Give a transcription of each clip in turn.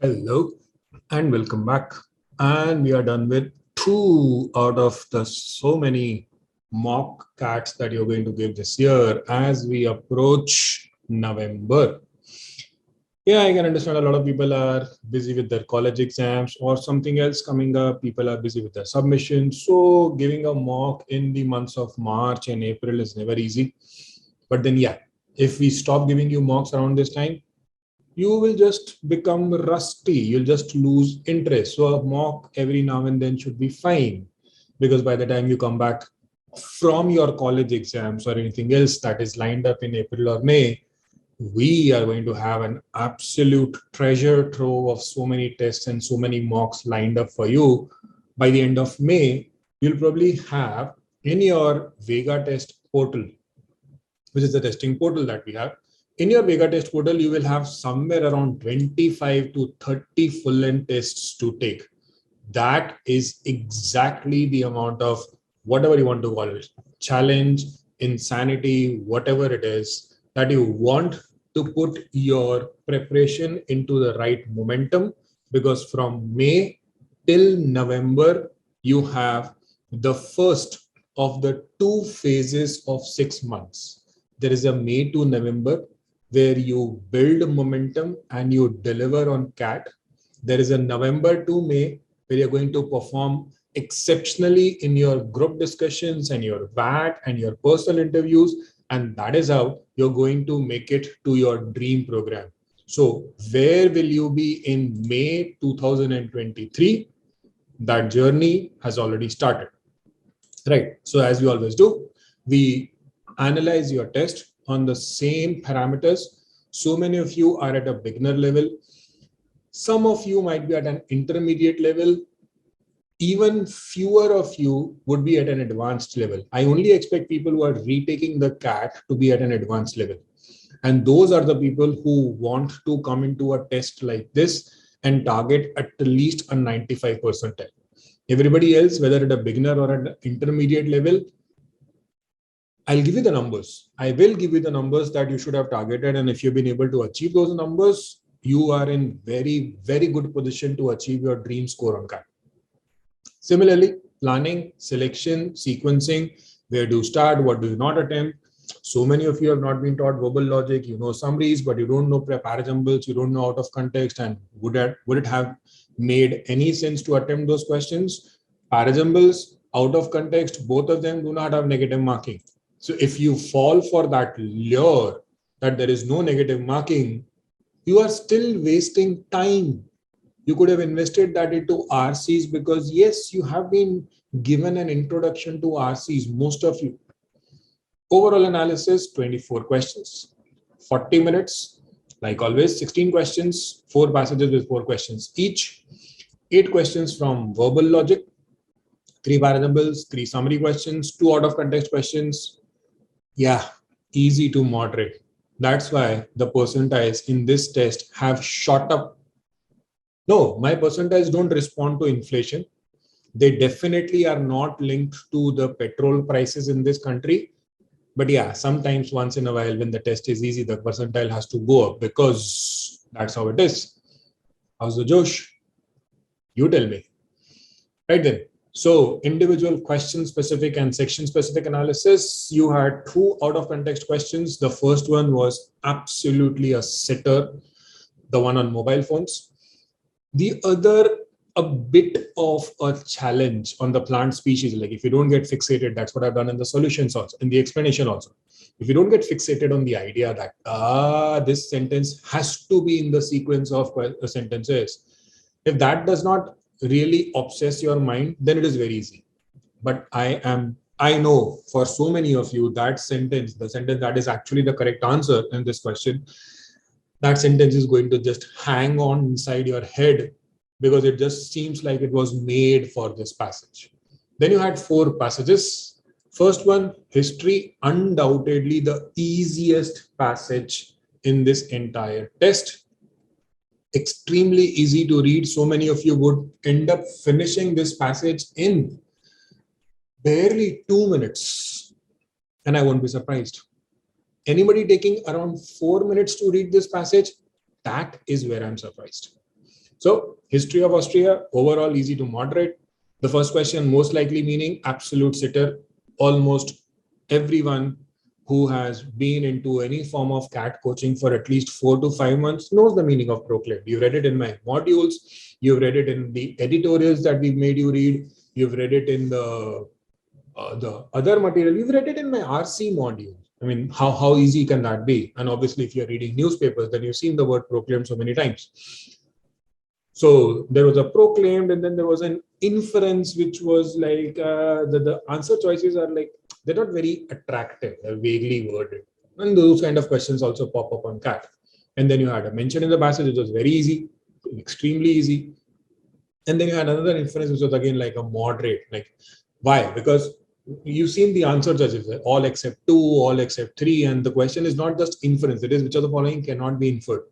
Hello and welcome back. And we are done with 2 out of the so many mock cats that you're going to give this year as we approach November. Yeah, I can understand a lot of people are busy with their college exams or something else coming up. People are busy with their submissions. So giving a mock in the months of March and April is never easy. But then, yeah, if we stop giving you mocks around this time, you will just become rusty. You'll just lose interest. So a mock every now and then should be fine, because by the time you come back from your college exams or anything else that is lined up in April or May, we are going to have an absolute treasure trove of so many tests and so many mocks lined up for you. By the end of May, you'll probably have in your Vega test portal, which is the testing portal that we have. In your Vega test portal, you will have somewhere around 25 to 30 full-length tests to take. That is exactly the amount of whatever you want to call it, challenge, insanity, whatever it is, that you want to put your preparation into the right momentum, because from May till November, you have the first of the 2 phases of 6 months. There is a May to November where you build momentum and you deliver on CAT. There is a November to May where you're going to perform exceptionally in your group discussions and your VAT and your personal interviews. And that is how you're going to make it to your dream program. So where will you be in May 2023? That journey has already started, right? So as we always do, we analyze your test on the same parameters. So many of you are at a beginner level. Some of you might be at an intermediate level. Even fewer of you would be at an advanced level. I only expect people who are retaking the CAT to be at an advanced level. And those are the people who want to come into a test like this and target at least a 95 percentile. Everybody else, whether at a beginner or at an intermediate level, I'll give you the numbers. I will give you the numbers that you should have targeted. And if you've been able to achieve those numbers, you are in very, very good position to achieve your dream score on CAT. Similarly, planning, selection, sequencing, where do you start, what do you not attempt? So many of you have not been taught verbal logic. You know summaries, but you don't know parajumbles, you don't know out of context. And would it have made any sense to attempt those questions? Parajumbles, out of context, both of them do not have negative marking. So if you fall for that lure that there is no negative marking, you are still wasting time. You could have invested that into RCs, because yes, you have been given an introduction to RCs, most of you. Overall analysis, 24 questions, 40 minutes, like always, 16 questions, 4 passages with 4 questions each, 8 questions from verbal logic, 3 variables, 3 summary questions, 2 out of context questions. Yeah, easy to moderate. That's why the percentiles in this test have shot up. No, my percentiles don't respond to inflation. They definitely are not linked to the petrol prices in this country. But yeah, sometimes once in a while when the test is easy, the percentile has to go up, because that's how it is. How's the Josh? You tell me. Right then. So individual question specific and section specific analysis, you had 2 out of context questions. The first one was absolutely a sitter, the one on mobile phones. The other, a bit of a challenge on the plant species. Like if you don't get fixated, that's what I've done in the solutions also, in the explanation also. If you don't get fixated on the idea that this sentence has to be in the sequence of sentences, if that does not really obsess your mind, then it is very easy. But I know for so many of you that sentence, the sentence that is actually the correct answer in this question, that sentence is going to just hang on inside your head, because it just seems like it was made for this passage. Then you had 4 passages. First one, history, undoubtedly the easiest passage in this entire test. Extremely easy to read. So many of you would end up finishing this passage in barely 2 minutes, and I won't be surprised. Anybody taking around 4 minutes to read this passage, that is where I'm surprised. So history of Austria, overall easy to moderate. The first question, most likely meaning absolute sitter. Almost everyone who has been into any form of cat coaching for at least 4 to 5 months knows the meaning of proclaimed. You read it in my modules. You've read it in the editorials that we've made you read. You've read it in the other material. You've read it in my RC module. I mean, how easy can that be? And obviously, if you're reading newspapers, then you've seen the word proclaimed so many times. So there was a proclaimed, and then there was an inference, which was like the answer choices are like, they're not very attractive, they're vaguely worded. And those kind of questions also pop up on CAT. And then you had a mention in the passage, which was very easy, extremely easy. And then you had another inference, which was again like a moderate. Like, why? Because you've seen the answer choices, all except 2, all except 3. And the question is not just inference, it is which of the following cannot be inferred.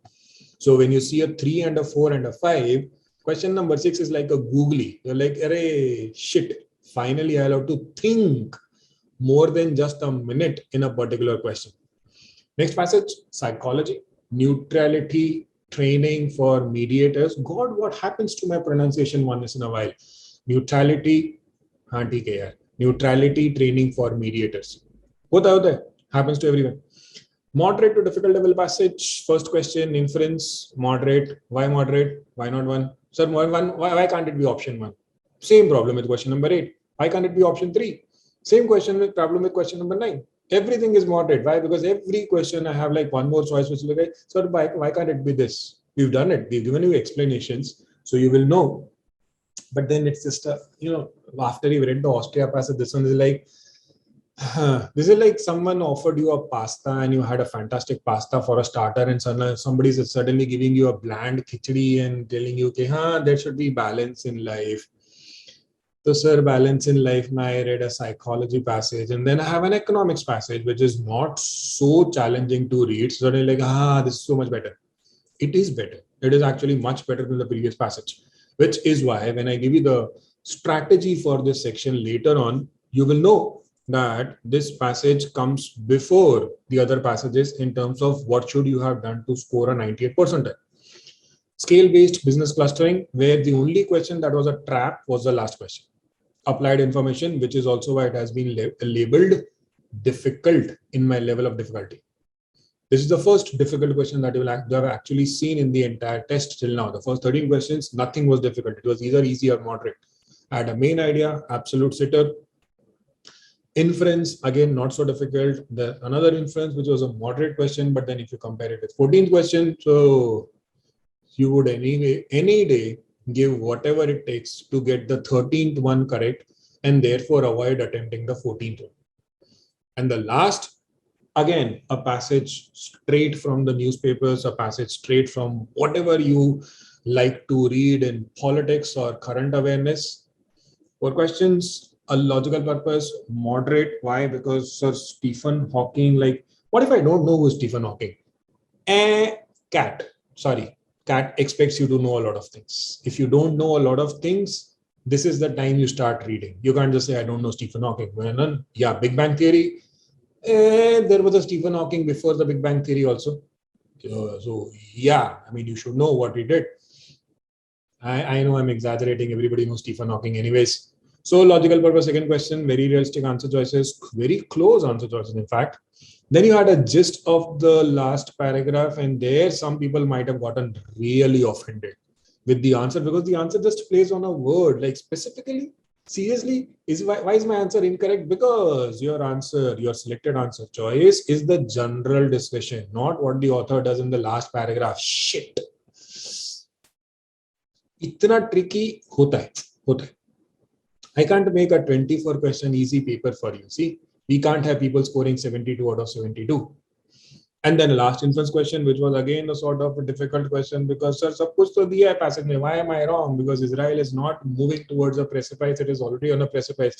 So when you see a 3 and a 4 and a 5, question number 6 is like a googly. You're like, array, shit. Finally, I'll have to think more than just a minute in a particular question. Next passage, psychology, neutrality training for mediators. God, what happens to my pronunciation once in a while? Neutrality, neutrality training for mediators. What happens to everyone. Moderate to difficult level passage. First question, inference, moderate. Why moderate? Why not 1? Sir, why can't it be option 1? Same problem with question number 8. Why can't it be option 3? Same problem with question number 9. Everything is moderate. Why? Because every question I have like one more choice, which is like, sir, why can't it be this? We've done it. We've given you explanations, so you will know. But then it's just after you read the Austria passage, this one is like, this is like someone offered you a pasta and you had a fantastic pasta for a starter, and somebody is suddenly giving you a bland khichdi and telling you, okay, there should be balance in life. So, sir, balance in life, I read a psychology passage, and then I have an economics passage, which is not so challenging to read. So, suddenly like, this is so much better. It is better. It is actually much better than the previous passage, which is why when I give you the strategy for this section later on, you will know that this passage comes before the other passages in terms of what should you have done to score a 98 percentile. Scale-based business clustering, where the only question that was a trap was the last question. Applied information, which is also why it has been labeled difficult in my level of difficulty. This is the first difficult question that you have actually seen in the entire test till now. The first 13 questions, nothing was difficult. It was either easy or moderate. I had a main idea, absolute sitter. Inference, again, not so difficult. Another inference, which was a moderate question, but then if you compare it with 14th question, so you would anyway, any day, give whatever it takes to get the 13th one correct, and therefore avoid attempting the 14th one. And the last, again, a passage straight from the newspapers, a passage straight from whatever you like to read in politics or current awareness. 4 questions, a logical purpose, moderate. Why? Because Sir Stephen Hawking, like, what if I don't know who is Stephen Hawking? Cat expects you to know a lot of things. If you don't know a lot of things, this is the time you start reading. You can't just say, I don't know Stephen Hawking. Well, yeah, Big Bang Theory. There was a Stephen Hawking before the Big Bang Theory also. So yeah, I mean, you should know what he did. I know I'm exaggerating. Everybody knows Stephen Hawking anyways. So logical purpose, second question, very realistic answer choices, very close answer choices, in fact. Then you had a gist of the last paragraph, and there some people might have gotten really offended with the answer, because the answer just plays on a word, like specifically, seriously, why is my answer incorrect? Because your answer, your selected answer choice is the general discussion, not what the author does in the last paragraph. Shit. इतना tricky होता है. I can't make a 24 question easy paper for you. See, we can't have people scoring 72 out of 72. And then last inference question, which was again a sort of a difficult question, because sir, sab kuch to diya hai passage mein. Why am I wrong? Because Israel is not moving towards a precipice; it is already on a precipice.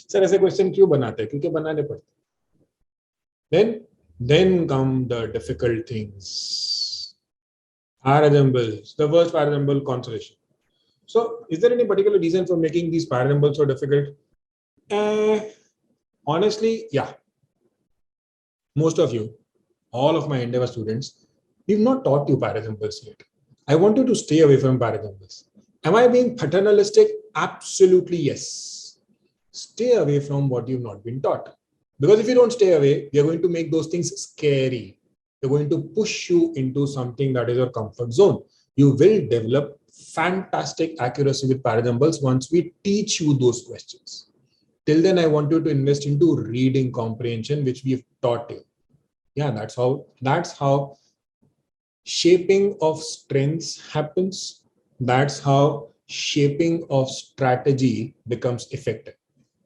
Sir, ऐसे question क्यों बनाते हैं? क्योंकि बनाने पड़ते. Then come the difficult things. Parables. The first parable, consolation. So, is there any particular reason for making these parables so difficult? Honestly, yeah. Most of you, all of my endeavor students, we've not taught you parables yet. I want you to stay away from paradoxes. Am I being paternalistic? Absolutely yes. Stay away from what you've not been taught. Because if you don't stay away, you're going to make those things scary. You're going to push you into something that is your comfort zone. You will develop fantastic accuracy with paradoxes once we teach you those questions. Till then, I want you to invest into reading comprehension, which we've taught you. Yeah, that's how shaping of strengths happens. That's how shaping of strategy becomes effective.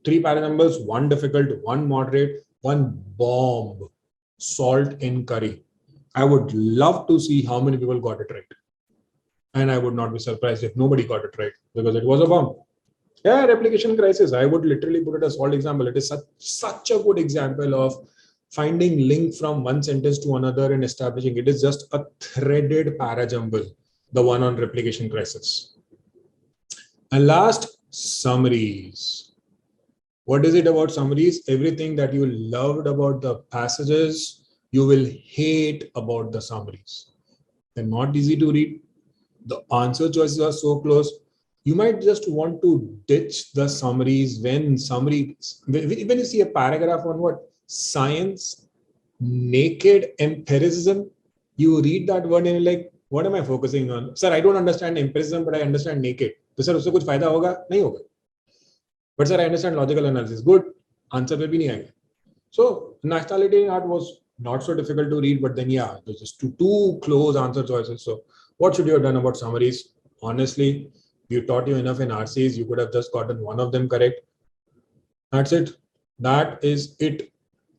3 paranumbers, 1 difficult, 1 moderate, 1 bomb, salt in curry. I would love to see how many people got it right. And I would not be surprised if nobody got it right because it was a bomb. Yeah, replication crisis. I would literally put it as salt example. It is such a good example of finding link from one sentence to another and establishing. It is just a threaded parajumble, the one on replication crisis. And last, summaries. What is it about summaries? Everything that you loved about the passages, you will hate about the summaries. They're not easy to read. The answer choices are so close. You might just want to ditch the summaries when you see a paragraph on what? Science, naked empiricism. You read that word and you're like, what am I focusing on? Sir, I don't understand empiricism, but I understand naked. तो sir उससे कुछ फायदा होगा? नहीं होगा. But sir, I understand logical analysis. Good. Answer पे भी नहीं आएगा. So nationality in art was not so difficult to read, but then yeah, there's just two close answer choices. So what should you have done about summaries? Honestly, we taught you enough in RCs. You could have just gotten one of them correct. That's it. That is it.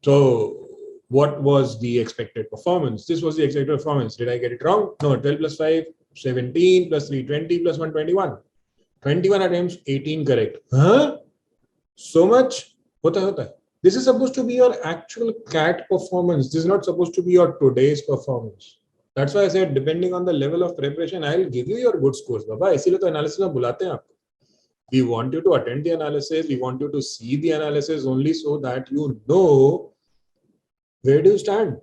So what was the expected performance? This was the expected performance. Did I get it wrong? No, 12 plus 5, 17 plus 3, 20 plus 1, 21. 21 attempts, 18 correct. Huh? So much? Hota. This is supposed to be your actual CAT performance. This is not supposed to be your today's performance. That's why I said, depending on the level of preparation, I'll give you your good scores. Baba, इसीलिए तो analysis में बुलाते हैं आपको. We want you to attend the analysis. We want you to see the analysis only so that you know where do you stand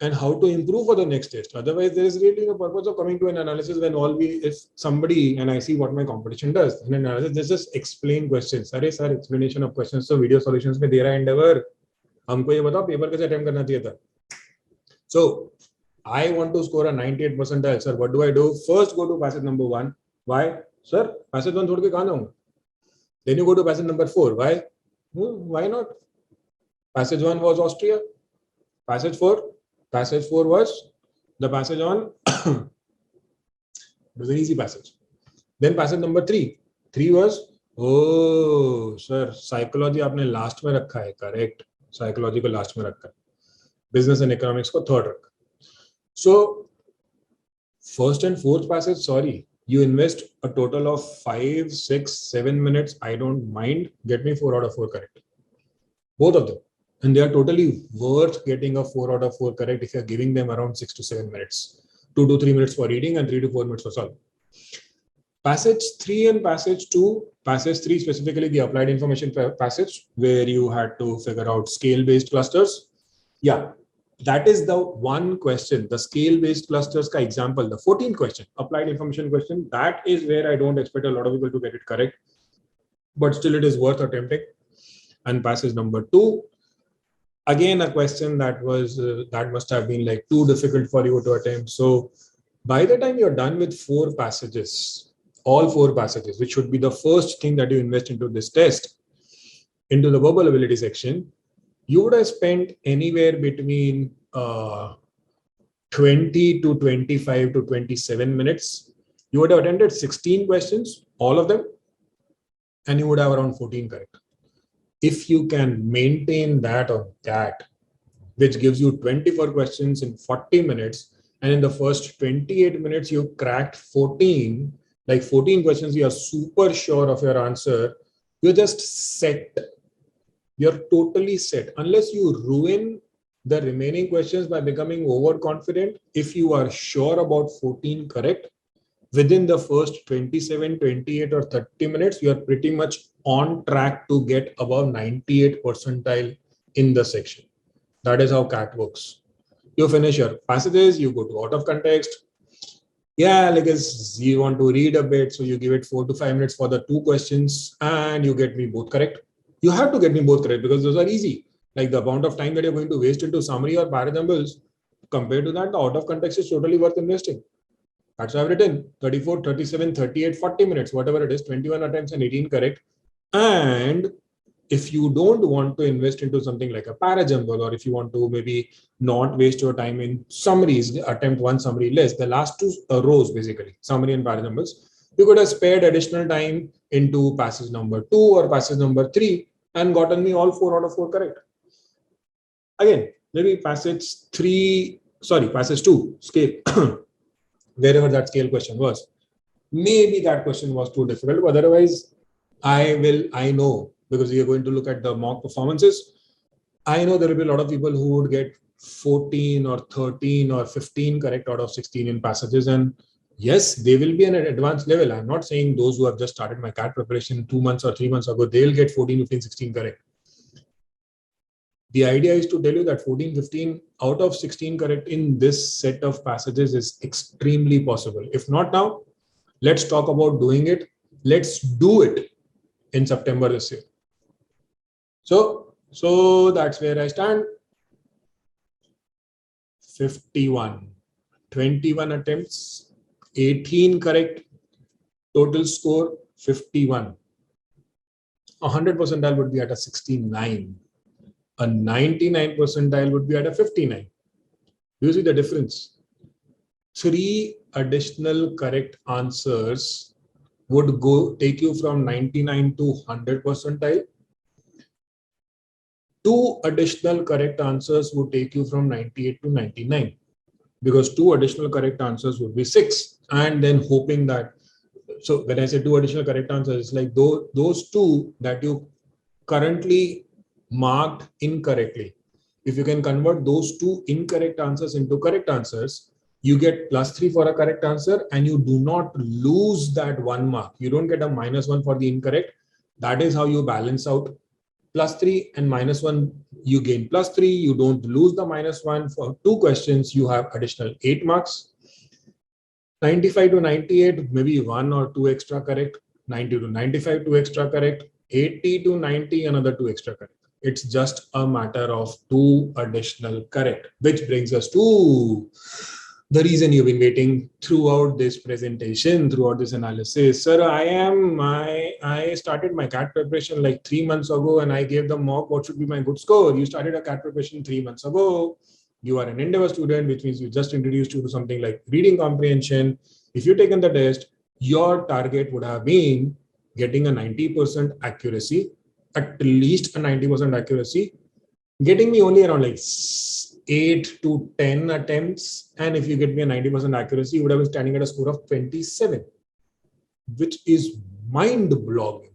and how to improve for the next test. Otherwise, there is really no purpose of coming to an analysis when if somebody, and I see what my competition does, in an analysis, they just explain questions. Sorry, sir, explanation of questions. So video solutions में दे रहा है endeavor. हमको ये बताओ paper कैसे attempt करना चाहिए था. So I want to score a 98 percentile. Sir, what do I do? First, go to passage number 1. Why? Sir, passage 1 छोड़ के कहाँ जाऊँगा? Then you go to passage number 4. Why? Why not? Passage 1 was Austria. Passage 4 was the passage on it was an easy passage. Then passage number 3 was, oh sir, psychology आपने last में रखा है. Correct. Psychology को last में रखा है. Business and economics को third रखा. So first and fourth passage, sorry, you invest a total of 5, 6, 7 minutes. I don't mind. Get me 4 out of 4 correct. Both of them. And they are totally worth getting a 4 out of 4 correct if you're giving them around 6 to 7 minutes. 2 to 3 minutes for reading and 3 to 4 minutes for solving. Passage 3 and passage 2. Passage 3 specifically the applied information passage where you had to figure out scale-based clusters. Yeah, that is the one question, the scale-based clusters ka example, the 14th question, applied information question. That is where I don't expect a lot of people to get it correct, but still it is worth attempting. And passage number 2, again a question that was that must have been like too difficult for you to attempt. So by the time you're done with 4 passages, all 4 passages, which should be the first thing that you invest into this test, into the verbal ability section, you would have spent anywhere between 20 to 25 to 27 minutes. You would have attended 16 questions, all of them, and you would have around 14 correct. If you can maintain that on that, which gives you 24 questions in 40 minutes, and in the first 28 minutes, you cracked 14, like 14 questions, you are super sure of your answer, you're just set. You're totally set. Unless you ruin the remaining questions by becoming overconfident, if you are sure about 14 correct, within the first 27, 28 or 30 minutes, you are pretty much on track to get above 98 percentile in the section. That is how CAT works. You finish your passages, you go to out of context, Yeah, like as you want to read a bit, so you give it 4 to 5 minutes for the 2 questions and you get me both correct. You have to get me both correct because those are easy. Like the amount of time that you're going to waste into summary or paraexamples, compared to that, the out of context is totally worth investing. That's why I've written 34, 37, 38, 40 minutes, whatever it is, 21 attempts and 18 correct. And if you don't want to invest into something like a parajumble, or if you want to maybe not waste your time in summaries, attempt one summary less, the last two rows basically, summary and parajumbles, you could have spared additional time into passage number 2 or passage number 3 and gotten me all 4 out of 4 correct. Again, maybe passage 2 scale, wherever that scale question was. Maybe that question was too difficult, but otherwise, I know, because we are going to look at the mock performances. I know there will be a lot of people who would get 14 or 13 or 15 correct out of 16 in passages. And yes, they will be at an advanced level. I'm not saying those who have just started my CAT preparation 2 months or 3 months ago, they'll get 14, 15, 16 correct. The idea is to tell you that 14, 15 out of 16 correct in this set of passages is extremely possible. If not now, let's talk about doing it. Let's do it in September this year. So that's where I stand. 51, 21 attempts, 18 correct, total score 51. 100 percentile would be at a 69. A 99 percentile would be at a 59. Do you see the difference? 3 additional correct answers would take you from 99 to 100 percentile. 2 additional correct answers would take you from 98 to 99, because 2 additional correct answers would be 6. And then hoping that, so when I say 2 additional correct answers, it's like those 2 that you currently marked incorrectly. If you can convert those 2 incorrect answers into correct answers, you get +3 for a correct answer and you do not lose that 1 mark. You don't get a -1 for the incorrect. That is how you balance out. +3 and -1, you gain +3. You don't lose the -1. For 2 questions, you have additional 8 marks. 95 to 98, maybe 1 or 2 extra correct. 90 to 95, 2 extra correct. 80 to 90, another 2 extra correct. It's just a matter of 2 additional correct, which brings us to the reason you've been waiting throughout this presentation, throughout this analysis. Sir, I started my CAT preparation like 3 months ago and I gave the mock. What should be my good score? You started a CAT preparation 3 months ago. You are an endeavor student, which means we just introduced you to something like reading comprehension. If you've taken the test, your target would have been getting a 90% accuracy, at least a 90% accuracy, getting me only around like 8 to 10 attempts. And if you get me a 90% accuracy, you would have been standing at a score of 27, which is mind-blowing.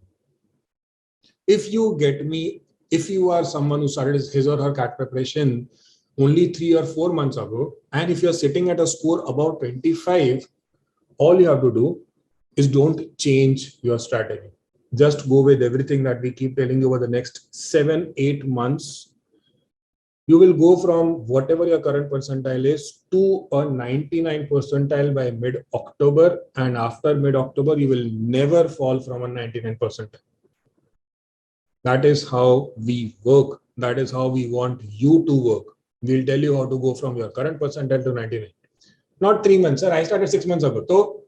If you are someone who started his or her CAT preparation only 3 or 4 months ago, and if you're sitting at a score about 25, all you have to do is don't change your strategy. Just go with everything that we keep telling you over the next 7-8 months. You will go from whatever your current percentile is to a 99 percentile by mid-October. And after mid-October, you will never fall from a 99 percentile. That is how we work. That is how we want you to work. We'll tell you how to go from your current percentile to 99. Not 3 months, sir. I started 6 months ago. So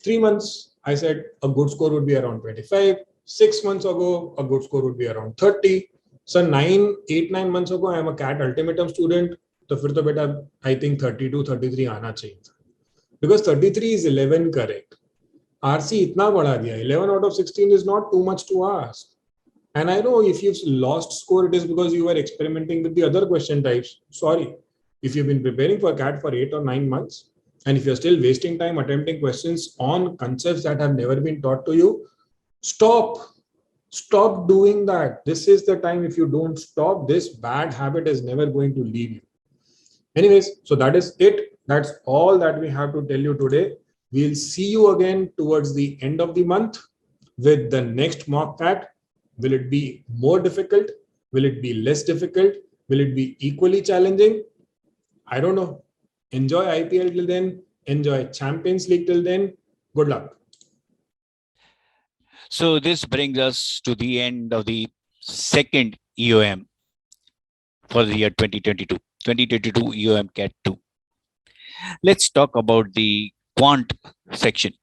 3 months, I said a good score would be around 25. 6 months ago, a good score would be around 30. So 8-9 months ago, I am a CAT ultimatum student. So फिर तो बेटा, I think 32, 33 आना चाहिए. Because 33 is 11 correct. RC इतना बढ़ा दिया. 11 out of 16 is not too much to ask. And I know if you've lost score, it is because you were experimenting with the other question types. Sorry. If you've been preparing for CAT for 8 or 9 months, and if you're still wasting time attempting questions on concepts that have never been taught to you, stop. Stop doing that. This is the time. If you don't stop, this bad habit is never going to leave you. Anyways, so that is it. That's all that we have to tell you today. We'll see you again towards the end of the month with the next mock CAT. Will it be more difficult? Will it be less difficult? Will it be equally challenging? I don't know. Enjoy IPL till then. Enjoy Champions League till then. Good luck. So this brings us to the end of the second EOM for the year 2022. 2022 EOM CAT 2. Let's talk about the quant section.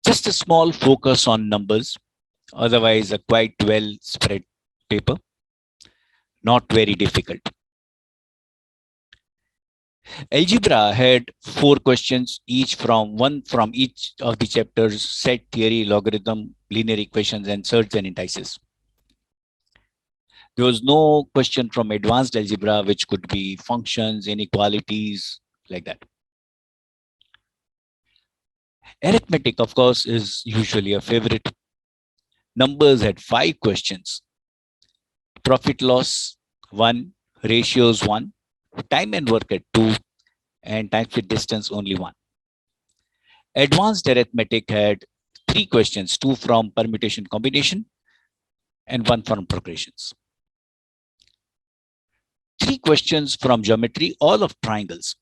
Just a small focus on numbers, otherwise a quite well spread paper. Not very difficult. Algebra had 4 questions, each from each of the chapters: set theory, logarithm, linear equations, and surds and indices. There was no question from advanced algebra, which could be functions, inequalities, like that. Arithmetic, of course, is usually a favorite. Numbers had 5 questions. Profit loss 1, ratios 1, time and work at 2, and time with distance only 1. Advanced arithmetic had 3 questions, 2 from permutation combination and 1 from progressions. 3 questions from geometry, all of triangles.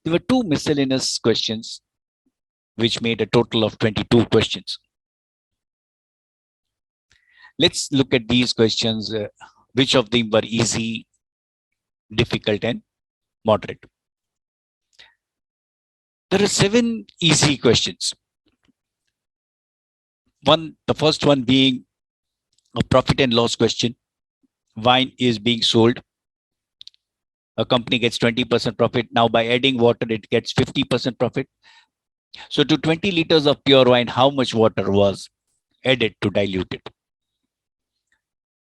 There were 2 miscellaneous questions, which made a total of 22 questions. Let's look at these questions, which of them were easy, difficult, and moderate. There are 7 easy questions. The first one being a profit and loss question. Wine is being sold. A company gets 20% profit. Now, by adding water, it gets 50% profit. So, to 20 liters of pure wine, how much water was added to dilute it?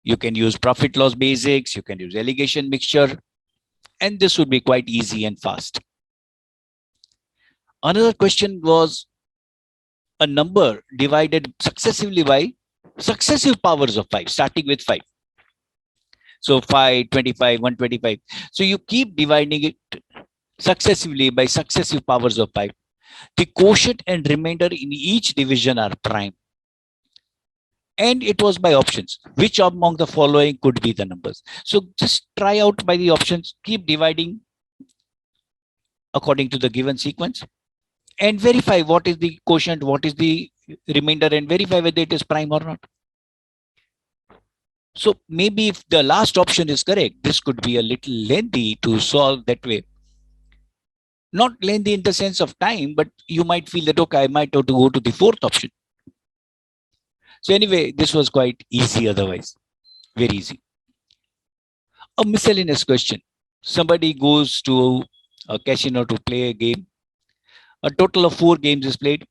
You can use profit loss basics. You can use alligation mixture. And this would be quite easy and fast. Another question was a number divided successively by successive powers of 5, starting with 5. So 5, 25, 125. So you keep dividing it successively by successive powers of 5. The quotient and remainder in each division are prime. And it was by options. Which among the following could be the numbers? So just try out by the options. Keep dividing according to the given sequence. And verify what is the quotient, what is the remainder, and verify whether it is prime or not. So maybe if the last option is correct, this could be a little lengthy to solve that way. Not lengthy in the sense of time, but you might feel that, okay, I might have to go to the 4th option. So anyway, this was quite easy otherwise. Very easy. A miscellaneous question. Somebody goes to a casino to play a game. A total of 4 games is played.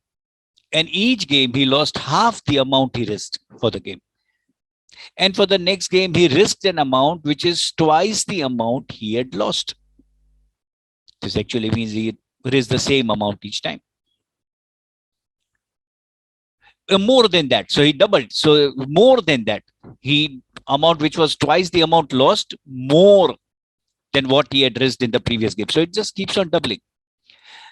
And each game, he lost half the amount he risked for the game. And for the next game, he risked an amount which is twice the amount he had lost. This actually means he risked the same amount each time. More than that. So he doubled. So more than that, amount which was twice the amount lost, more than what he had risked in the previous game. So it just keeps on doubling.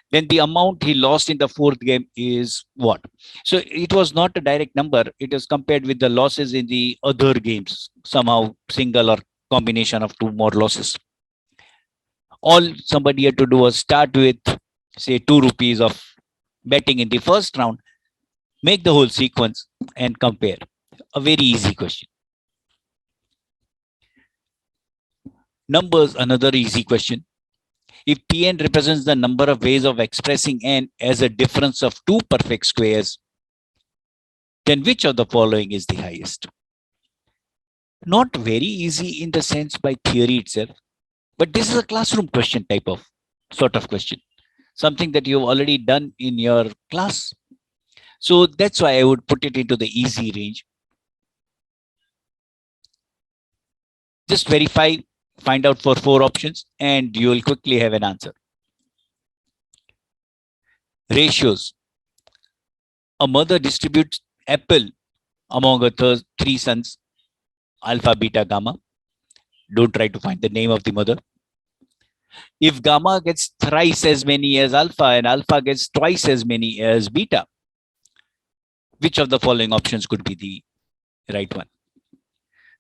Then the amount he lost in the 4th game is what? So it was not a direct number. It is compared with the losses in the other games, somehow single or combination of 2 more losses. All somebody had to do was start with, say, 2 rupees of betting in the first round, make the whole sequence and compare. A very easy question. Numbers, another easy question. If Pn represents the number of ways of expressing n as a difference of 2 perfect squares, then which of the following is the highest? Not very easy in the sense by theory itself, but this is a classroom question type of sort of question, something that you've already done in your class. So that's why I would put it into the easy range. Just verify, find out for 4 options, and you will quickly have an answer. Ratios. A mother distributes apple among her 3 sons, alpha, beta, gamma. Don't try to find the name of the mother. If gamma gets thrice as many as alpha and alpha gets twice as many as beta, which of the following options could be the right one?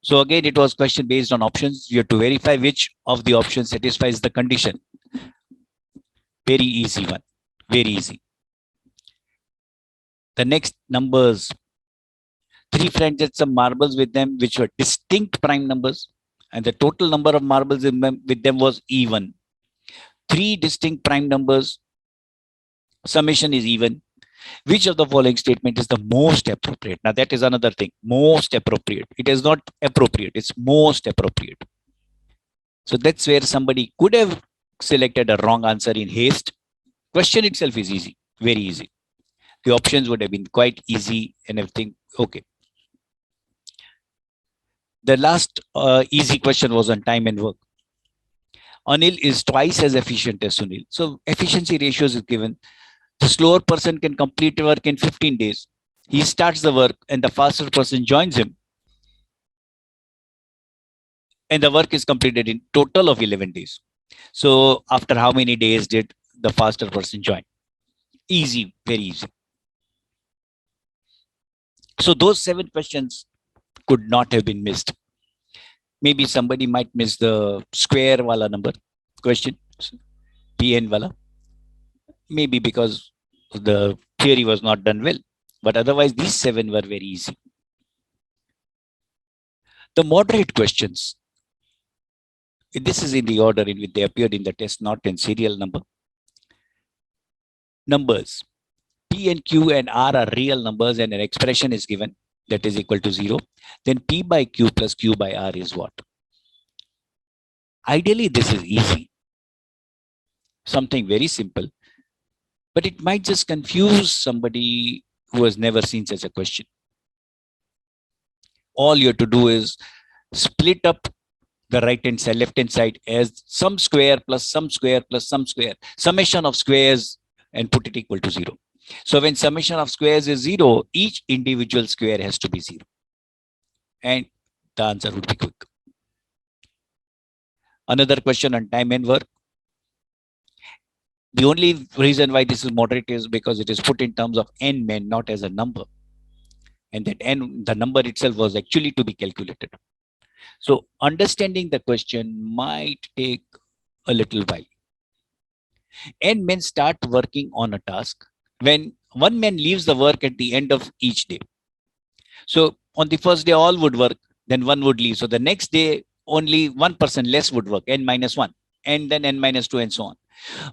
So again, it was question based on options. You have to verify which of the options satisfies the condition. Very easy one. Very easy. The next numbers. 3 friends had some marbles with them which were distinct prime numbers, and the total number of marbles with them was even. 3 distinct prime numbers, summation is even. Which of the following statement is the most appropriate? Now that is another thing. Most appropriate. It is not appropriate. It's most appropriate. So that's where somebody could have selected a wrong answer in haste. Question itself is easy. Very easy. The options would have been quite easy and everything. Okay. The last easy question was on time and work. Anil is twice as efficient as Sunil. So efficiency ratios is given. The slower person can complete work in 15 days. He starts the work and the faster person joins him. And the work is completed in total of 11 days. So after how many days did the faster person join? Easy, very easy. So those 7 questions could not have been missed. Maybe somebody might miss the square wala number question, PN wala. Maybe because the theory was not done well. But otherwise, these 7 were very easy. The moderate questions. This is in the order in which they appeared in the test, not in serial number. Numbers. P and Q and R are real numbers and an expression is given that is equal to 0. Then P by Q plus Q by R is what? Ideally, this is easy. Something very simple. But it might just confuse somebody who has never seen such a question. All you have to do is split up the right hand side, left hand side as some square plus some square plus some square, summation of squares, and put it equal to 0. So when summation of squares is 0, each individual square has to be 0. And the answer would be quick. Another question on time and work. The only reason why this is moderate is because it is put in terms of n men, not as a number. And that n, the number itself was actually to be calculated. So understanding the question might take a little while. N men start working on a task when one man leaves the work at the end of each day. So on the first day, all would work, then one would leave. So the next day, only one person less would work, n minus 1, and then n minus 2, and so on.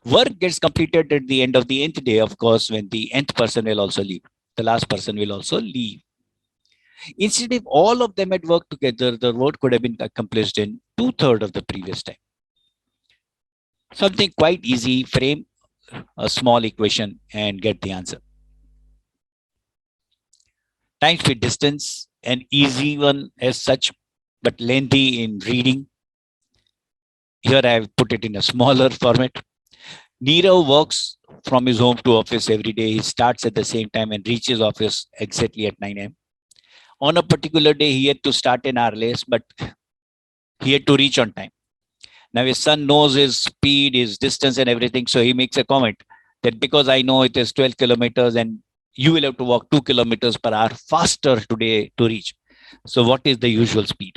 Work gets completed at the end of the nth day, of course, when the nth person will also leave. The last person will also leave. Instead, if all of them had worked together, the work could have been accomplished in 2/3 of the previous time. Something quite easy, frame a small equation and get the answer. Time, speed, distance, an easy one as such, but lengthy in reading. Here I have put it in a smaller format. Nirav works from his home to office every day. He starts at the same time and reaches office exactly at 9 a.m. On a particular day, he had to start an hour late, but he had to reach on time. Now his son knows his speed, his distance and everything. So he makes a comment that because I know it is 12 kilometers and you will have to walk 2 kilometers per hour faster today to reach. So what is the usual speed?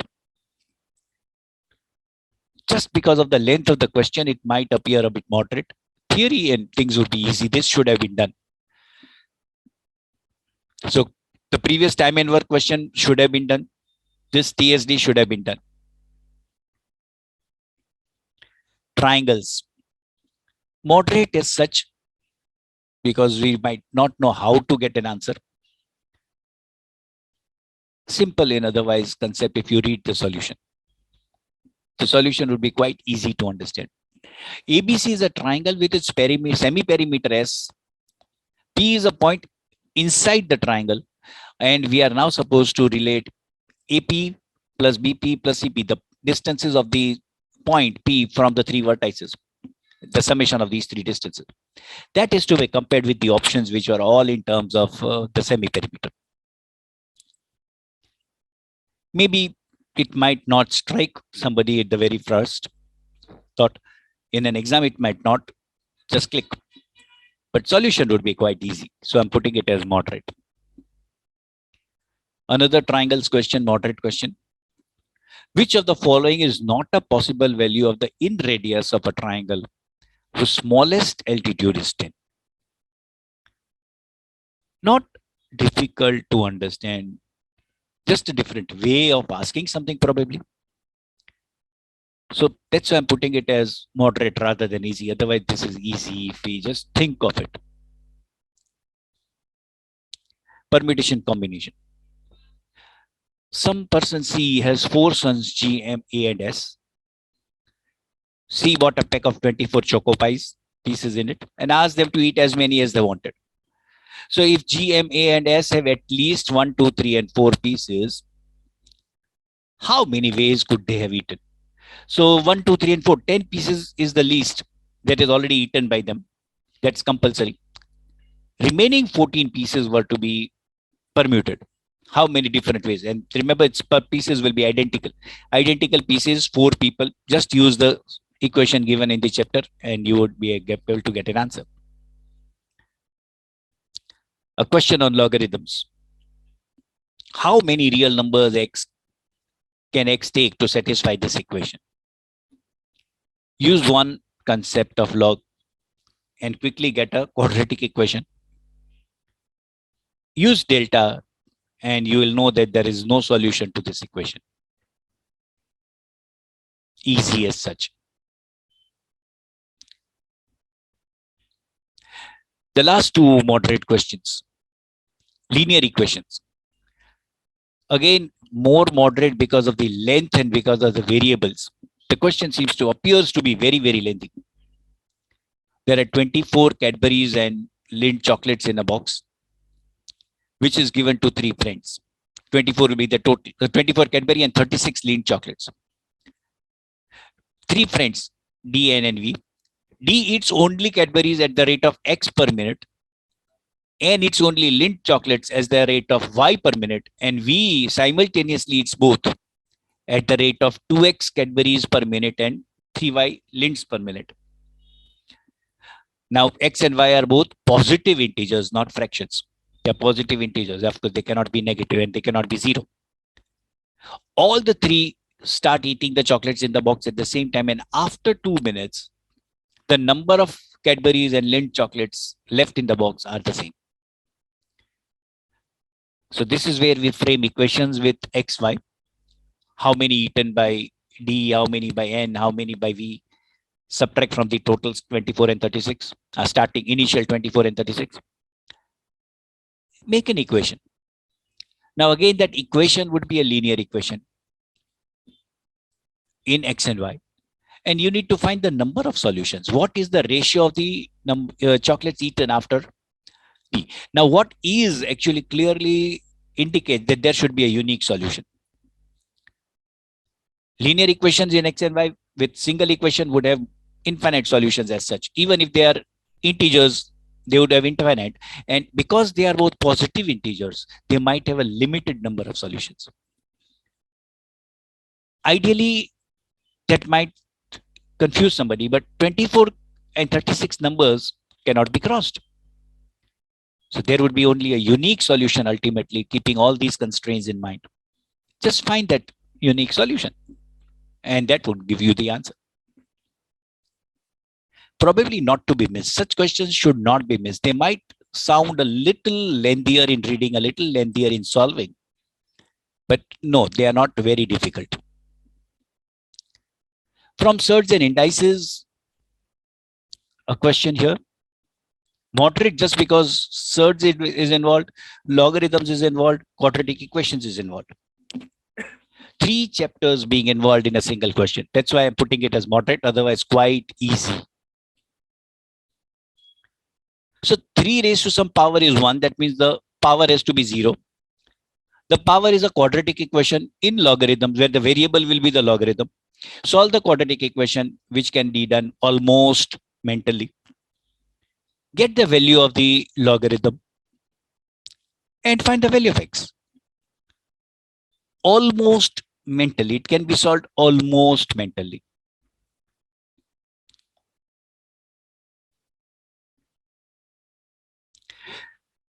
Just because of the length of the question, it might appear a bit moderate. Theory and things would be easy. This should have been done. So the previous time and work question should have been done. This TSD should have been done. Triangles. Moderate as such because we might not know how to get an answer. Simple in otherwise concept if you read the solution. The solution would be quite easy to understand. ABC is a triangle with its semi-perimeter S. P is a point inside the triangle. And we are now supposed to relate AP plus BP plus CP, the distances of the point P from the 3 vertices, the summation of these 3 distances. That is to be compared with the options which are all in terms of the semi-perimeter. Maybe it might not strike somebody at the very first thought. In an exam, it might not just click. But solution would be quite easy. So I'm putting it as moderate. Another triangles question, moderate question. Which of the following is not a possible value of the in radius of a triangle whose smallest altitude is 10? Not difficult to understand, just a different way of asking something probably. So that's why I'm putting it as moderate rather than easy. Otherwise, this is easy if we just think of it. Permutation combination. Some person C has 4 sons G, M, A, and S. C bought a pack of 24 choco pies pieces in it and asked them to eat as many as they wanted. So if G, M, A, and S have at least 1, 2, 3, and 4 pieces, how many ways could they have eaten? So 1, 2, 3, and 4, 10 pieces is the least that is already eaten by them. That's compulsory. Remaining 14 pieces were to be permuted. How many different ways? And remember, its per pieces will be identical. Identical pieces, 4 people. Just use the equation given in the chapter and you would be able to get an answer. A question on logarithms. How many real numbers x can x take to satisfy this equation? Use one concept of log and quickly get a quadratic equation. Use delta and you will know that there is no solution to this equation. Easy as such. The last two moderate questions. Linear equations. Again, more moderate because of the length and because of the variables. The question appears to be very, very lengthy. There are 24 Cadbury's and Lindt chocolates in a box, which is given to 3 friends. 24 will be the total, 24 Cadbury and 36 Lindt chocolates. 3 friends, D, N, and V. D eats only Cadbury's at the rate of X per minute. N eats only Lindt chocolates as the rate of Y per minute. And V simultaneously eats both at the rate of 2X Cadbury's per minute and 3Y Lindts per minute. Now, X and Y are both positive integers, not fractions. They are positive integers. Of course, they cannot be negative and they cannot be 0. All the 3 start eating the chocolates in the box at the same time. And after 2 minutes, the number of Cadbury's and Lindt chocolates left in the box are the same. So this is where we frame equations with X, Y. How many eaten by D, how many by N, how many by V. Subtract from the totals 24 and 36, starting initial 24 and 36. Make an equation. Now again, that equation would be a linear equation in X and Y. And you need to find the number of solutions. What is the ratio of the chocolates eaten after D? Now what is actually clearly indicates that there should be a unique solution. Linear equations in X and Y with single equation would have infinite solutions as such. Even if they are integers, they would have infinite. And because they are both positive integers, they might have a limited number of solutions. Ideally, that might confuse somebody, but 24 and 36 numbers cannot be crossed. So there would be only a unique solution ultimately, keeping all these constraints in mind. Just find that unique solution, and that would give you the answer. Probably not to be missed. Such questions should not be missed. They might sound a little lengthier in reading, a little lengthier in solving, but no, they are not very difficult. From surds and indices, a question here. Moderate just because surds is involved, logarithms is involved, quadratic equations is involved. 3 chapters being involved in a single question. That's why I'm putting it as moderate, otherwise quite easy. So 3 raised to some power is 1. That means the power has to be 0. The power is a quadratic equation in logarithms where the variable will be the logarithm. Solve the quadratic equation, which can be done almost mentally. Get the value of the logarithm and find the value of x. Almost mentally. It can be solved almost mentally.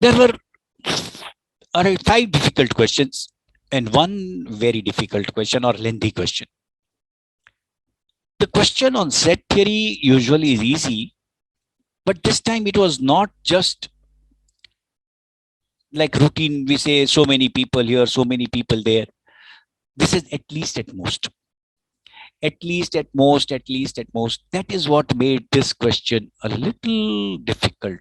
There were 5 difficult questions. And one very difficult question or lengthy question. The question on set theory usually is easy, but this time it was not just like routine. We say so many people here, so many people there. This is at least at most. At least at most, at least at most. That is what made this question a little difficult.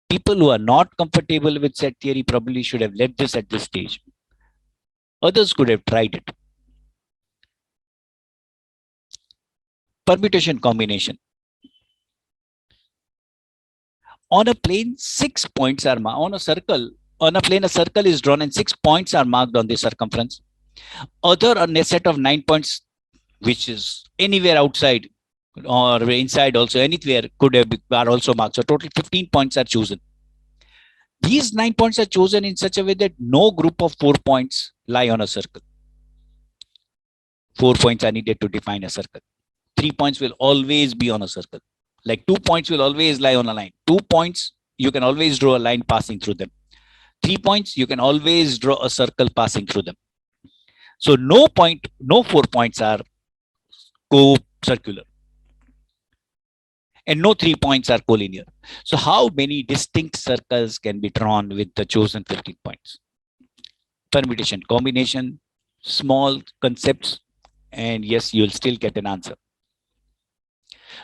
People who are not comfortable with set theory probably should have left this at this stage. Others could have tried it. Permutation combination. On a plane, 6 points are marked. On a circle, on a plane, a circle is drawn and 6 points are marked on the circumference. Other on a set of 9 points, which is anywhere outside or inside also, anywhere could have are also marked. So total 15 points are chosen. These 9 points are chosen in such a way that no group of 4 points lie on a circle. 4 points are needed to define a circle. 3 points will always be on a circle. Like 2 points will always lie on a line. 2 points, you can always draw a line passing through them. 3 points, you can always draw a circle passing through them. So no 4 points are co-circular. And no 3 points are collinear. So how many distinct circles can be drawn with the chosen 15 points? Permutation combination, small concepts, and yes, you'll still get an answer.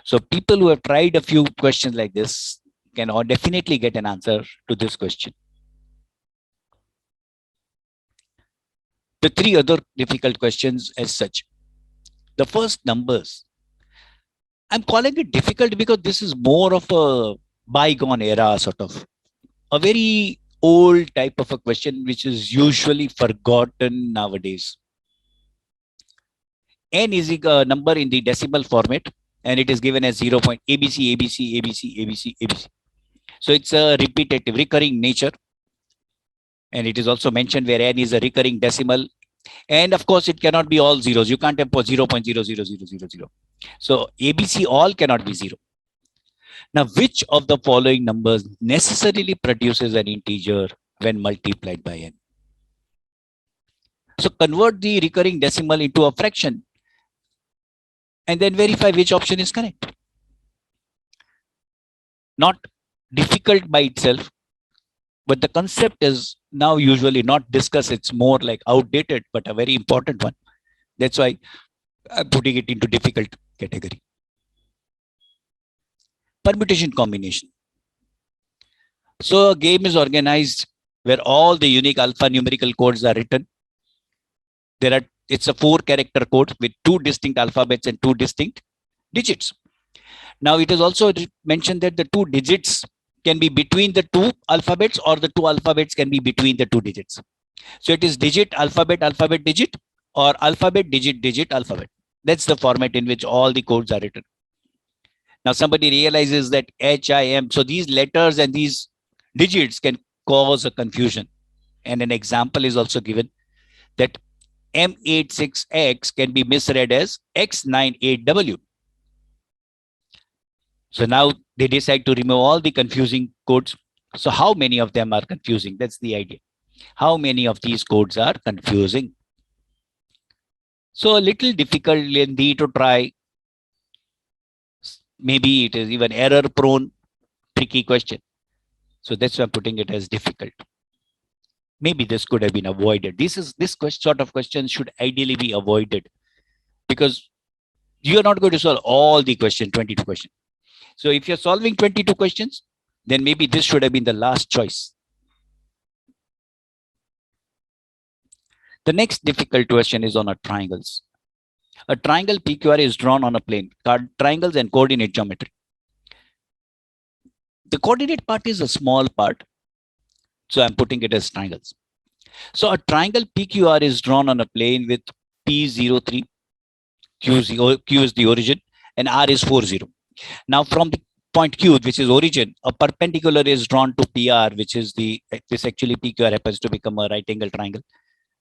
So people who have tried a few questions like this can definitely get an answer to this question. The 3 other difficult questions as such. The first, numbers. I'm calling it difficult because this is more of a bygone era, sort of a very old type of a question which is usually forgotten nowadays. N is a number in the decimal format, and it is given as 0. ABC, ABC, ABC, ABC, ABC. So it's a repetitive, recurring nature. And it is also mentioned where N is a recurring decimal. And of course, it cannot be all zeros. You can't have 0.00000. So ABC all cannot be 0. Now, which of the following numbers necessarily produces an integer when multiplied by n? So convert the recurring decimal into a fraction and then verify which option is correct. Not difficult by itself, but the concept is now usually not discussed. It's more like outdated, but a very important one. That's why I'm putting it into difficult category. Permutation combination. So a game is organized where all the unique alphanumerical codes are written. It's a 4-character code with 2 distinct alphabets and 2 distinct digits. Now it is also mentioned that the 2 digits can be between the 2 alphabets, or the 2 alphabets can be between the 2 digits. So it is digit, alphabet, alphabet, digit, or alphabet, digit, digit, alphabet. That's the format in which all the codes are written. Now somebody realizes that HIM, so these letters and these digits can cause a confusion. And an example is also given that M86X can be misread as X98W. So now they decide to remove all the confusing codes. So how many of them are confusing? That's the idea. How many of these codes are confusing? So a little difficult indeed to try. Maybe it is even error prone, tricky question. So that's why I'm putting it as difficult. Maybe this could have been avoided. This sort of question should ideally be avoided, because you are not going to solve all the questions, 22 questions. So if you're solving 22 questions, then maybe this should have been the last choice. The next difficult question is on triangles. A triangle PQR is drawn on a plane, triangles and coordinate geometry. The coordinate part is a small part, so I'm putting it as triangles. So a triangle PQR is drawn on a plane with P03, Q is the origin, and R is 40. Now from the point Q, which is origin, a perpendicular is drawn to PR, which is this actually PQR happens to become a right angle triangle.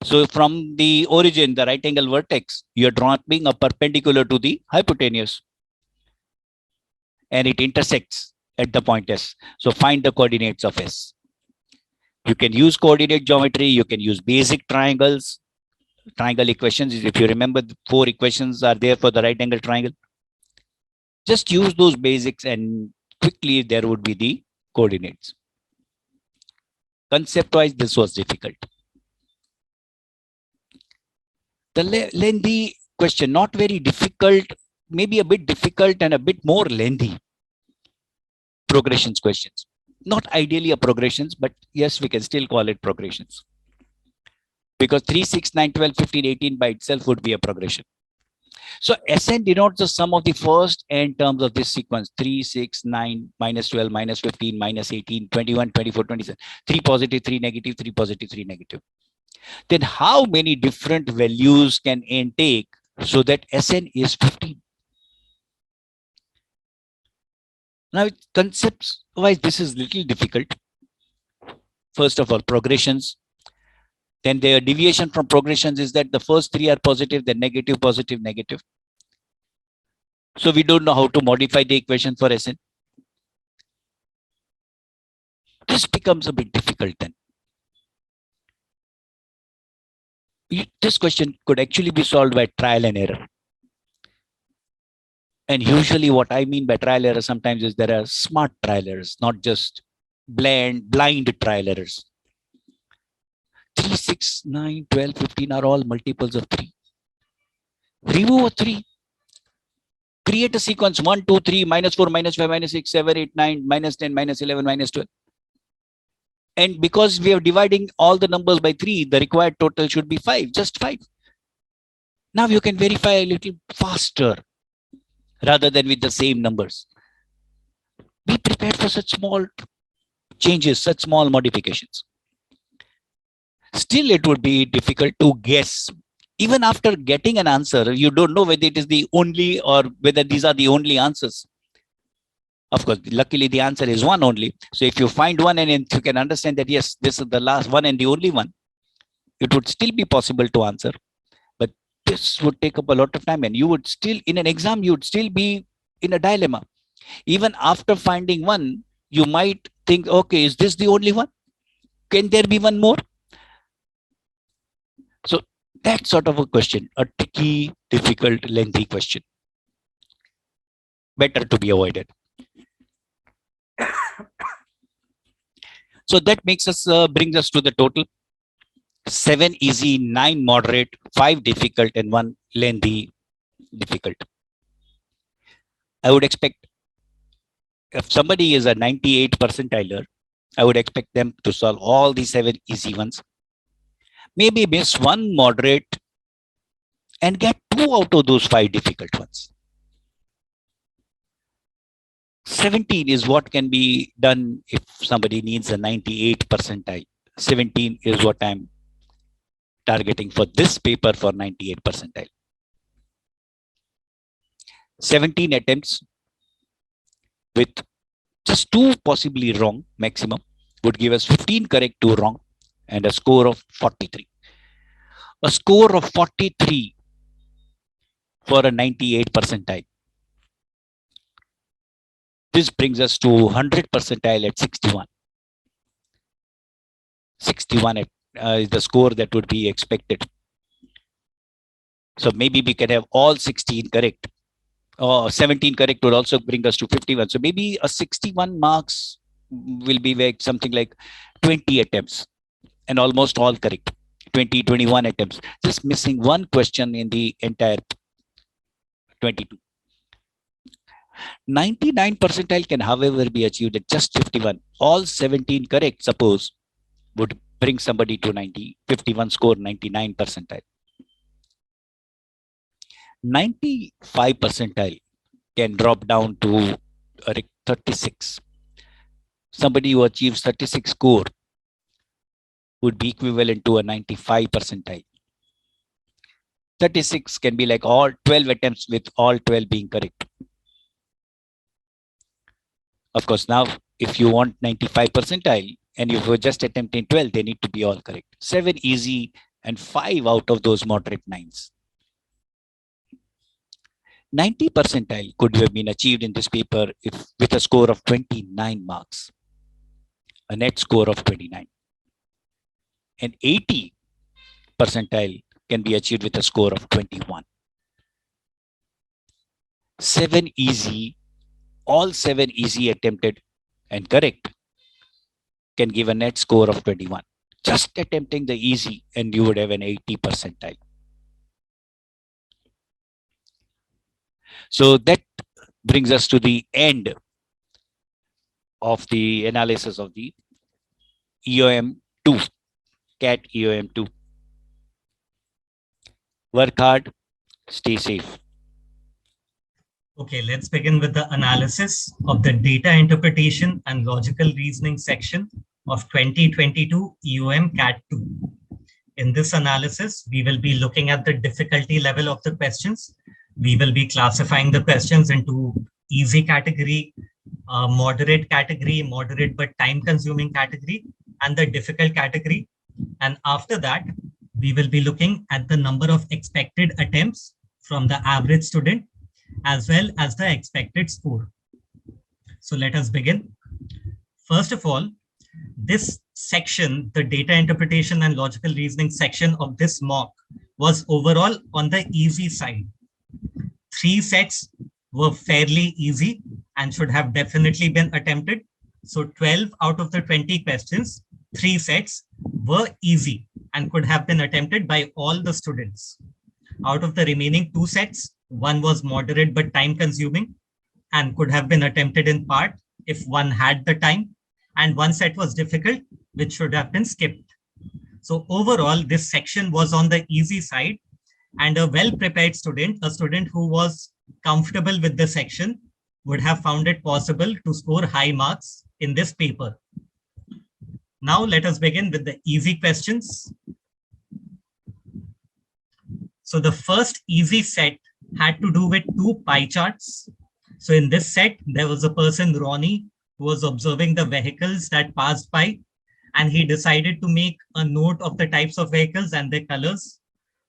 So from the origin, the right angle vertex, you're drawing a perpendicular to the hypotenuse, and it intersects at the point S. So find the coordinates of S. You can use coordinate geometry. You can use basic triangles, triangle equations. If you remember, the 4 equations are there for the right angle triangle. Just use those basics and quickly there would be the coordinates. Concept-wise, this was difficult. The lengthy question, not very difficult, maybe a bit difficult and a bit more lengthy. Progressions questions. Not ideally a progressions, but yes, we can still call it progressions. Because 3, 6, 9, 12, 15, 18 by itself would be a progression. So Sn denotes the sum of the first n terms of this sequence: 3, 6, 9, minus 12, minus 15, minus 18, 21, 24, 27, 3 positive, 3 negative, 3 positive, 3 negative. Then how many different values can n take so that Sn is 15? Now, concepts wise, this is little difficult. First of all, progressions. Then their deviation from progressions is that the first 3 are positive, then negative, positive, negative. So we don't know how to modify the equation for Sn. This becomes a bit difficult then. This question could actually be solved by trial and error. And usually what I mean by trial error sometimes is there are smart trial errors, not just blind trial errors. 3, 6, 9, 12, 15 are all multiples of 3. Remove a 3. Create a sequence 1, 2, 3, minus 4, minus 5, minus 6, 7, 8, 9, minus 10, minus 11, minus 12. And because we are dividing all the numbers by 3, the required total should be 5, just 5. Now you can verify a little faster rather than with the same numbers. Be prepared for such small changes, such small modifications. Still, it would be difficult to guess. Even after getting an answer, you don't know whether it is the only or whether these are the only answers. Of course, luckily the answer is one only. So if you find one and you can understand that, yes, this is the last one and the only one, it would still be possible to answer. But this would take up a lot of time and you would still, in an exam, you would still be in a dilemma. Even after finding one, you might think, okay, is this the only one? Can there be one more? So that sort of a question, a tricky, difficult, lengthy question, better to be avoided. So that makes us brings us to the total: 7 easy, 9 moderate, 5 difficult, and 1 lengthy difficult. I would expect if somebody is a 98 percentiler, I would expect them to solve all the 7 easy ones. Maybe miss 1 moderate and get 2 out of those 5 difficult ones. 17 is what can be done if somebody needs a 98 percentile. 17 is what I'm targeting for this paper for 98 percentile. 17 attempts with just 2 possibly wrong maximum would give us 15 correct, 2 wrong, and a score of 43. A score of 43 for a 98 percentile. This brings us to 100 percentile at 61. 61 is the score that would be expected. So maybe we can have all 16 correct. 17 correct would also bring us to 51. So maybe a 61 marks will be like something like 20 attempts and almost all correct. 20, 21 attempts. Just missing one question in the entire 22. 99 percentile can, however, be achieved at just 51. All 17 correct, suppose, would bring somebody to 51 score, 99 percentile. 95 percentile can drop down to 36. Somebody who achieves 36 score would be equivalent to a 95 percentile. 36 can be like all 12 attempts with all 12 being correct. Of course, now if you want 95 percentile and you were just attempting 12, they need to be all correct. 7 easy and 5 out of those moderate 9s. 90 percentile could have been achieved in this paper if with a score of 29 marks, a net score of 29. An 80 percentile can be achieved with a score of 21. 7 easy, all 7 easy attempted and correct can give a net score of 21. Just attempting the easy and you would have an 80 percentile. So that brings us to the end of the analysis of the EOM 2, CAT EOM 2. Work hard, stay safe. Okay, let's begin with the analysis of the data interpretation and logical reasoning section of 2022 EOM CAT 2. In this analysis, we will be looking at the difficulty level of the questions. We will be classifying the questions into easy category, moderate category, moderate but time-consuming category, and the difficult category. And after that, we will be looking at the number of expected attempts from the average student, as well as the expected score. So let us begin. First of all, this section, the data interpretation and logical reasoning section of this mock, was overall on the easy side. 3 sets were fairly easy and should have definitely been attempted. So 12 out of the 20 questions, 3 sets were easy and could have been attempted by all the students. Out of the remaining 2 sets, 1 was moderate but time consuming and could have been attempted in part if one had the time, and 1 set was difficult, which should have been skipped. So overall, this section was on the easy side, and a well-prepared student, a student who was comfortable with the section, would have found it possible to score high marks in this paper. Now let us begin with the easy questions. So the first easy set had to do with 2 pie charts. So in this set, there was a person, Ronnie, who was observing the vehicles that passed by, and he decided to make a note of the types of vehicles and their colors.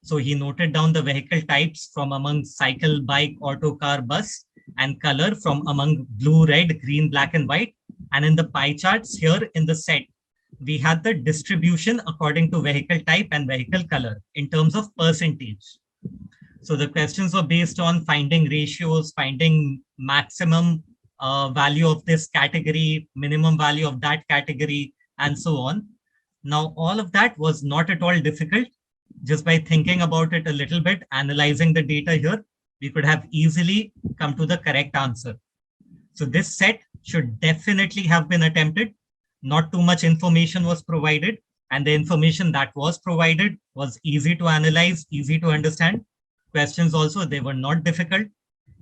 So he noted down the vehicle types from among cycle, bike, auto, car, bus, and color from among blue, red, green, black, and white. And in the pie charts here in the set, we had the distribution according to vehicle type and vehicle color in terms of percentage. So the questions were based on finding ratios, finding maximum value of this category, minimum value of that category, and so on. Now, all of that was not at all difficult. Just by thinking about it a little bit, analyzing the data here, we could have easily come to the correct answer. So this set should definitely have been attempted. Not too much information was provided, and the information that was provided was easy to analyze, easy to understand. Questions also, they were not difficult.